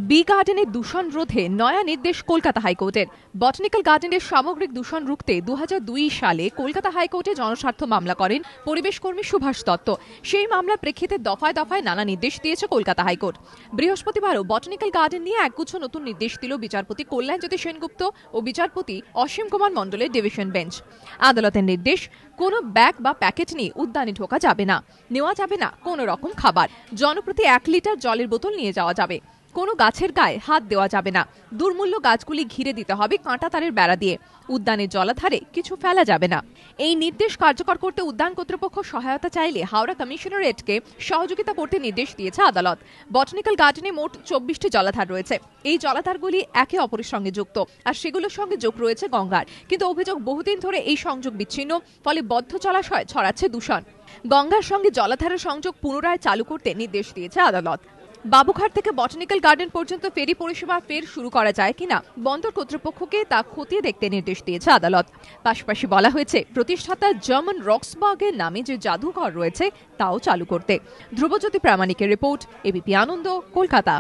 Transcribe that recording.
B গার্ডেনের দূষণ রোধে নয়া নির্দেশ কলকাতা হাইকোর্টের। বটানিক্যাল গার্ডেনের সামগ্রিক দূষণ রুখতে 2002 সালে কলকাতা হাইকোর্টে জনস্বার্থ মামলা করেন পরিবেশ কর্মী সুভাষ দত্ত। সেই মামলার প্রেক্ষিতে দফায় দফায় নানা নির্দেশ দিয়েছে কলকাতা হাইকোর্ট। বৃহস্পতিবারও বটানিক্যাল গার্ডেন নিয়ে একগুচ্ছ নতুন নির্দেশ দিল বিচারপতি কল্যাণজ্যোতি সেনগুপ্ত ও বিচারপতি অসীম কুমার মণ্ডলের ডিভিশন বেঞ্চ। আদালতের নির্দেশ, কোনো ব্যাগ বা প্যাকেট নিয়ে উদ্যানে ঢোকা যাবে না, নেওয়া যাবে না কোনো রকম খাবার, জনপ্রতি 1 লিটার জলের বোতল নিয়ে যাওয়া যাবে, কোনো গাছের গায়ে হাত দেওয়া যাবে না, দুর্মূল্য গাছগুলি ঘিরে দিতে হবে কাঁটা তারের বেড়া দিয়ে, উদ্যানের জলাধারে কিছু ফেলা যাবে না। এই নির্দেশ কার্যকর করতে উদ্যান কর্তৃপক্ষ সহায়তা চাইলে হাওড়া কমিশনারেটকে সহযোগিতা করতে নির্দেশ দিয়েছে আদালত। বটানিক্যাল গার্ডেনে মোট 24টি জলাধার রয়েছে। এই জলাধারগুলি একে অপরের সঙ্গে যুক্ত, আর সেগুলোর সঙ্গে যোগ রয়েছে গঙ্গার। কিন্তু অভিযোগ, বহুদিন ধরে এই সংযোগ বিচ্ছিন্ন, ফলে বদ্ধ জলাশয় ছড়াচ্ছে দূষণ। গঙ্গার সঙ্গে জলাধারের সংযোগ পুনরায় চালু করতে নির্দেশ দিয়েছে আদালত। বাবুঘাট থেকে বটানিক্যাল গার্ডেন পর্যন্ত ফেরি পরিষেবা ফের শুরু করা যায় কিনা বন্দর কর্তৃপক্ষকে তা খতিয়ে দেখতে নির্দেশ দিয়েছে আদালত। পাশাপাশি বলা হয়েছে, প্রতিষ্ঠাতা জার্মান রক্সবার্গের নামে যে জাদুঘর রয়েছে তাও চালু করতে। ধ্রুবজ্যোতি প্রামাণিকের রিপোর্ট, এবিপি আনন্দ, কলকাতা।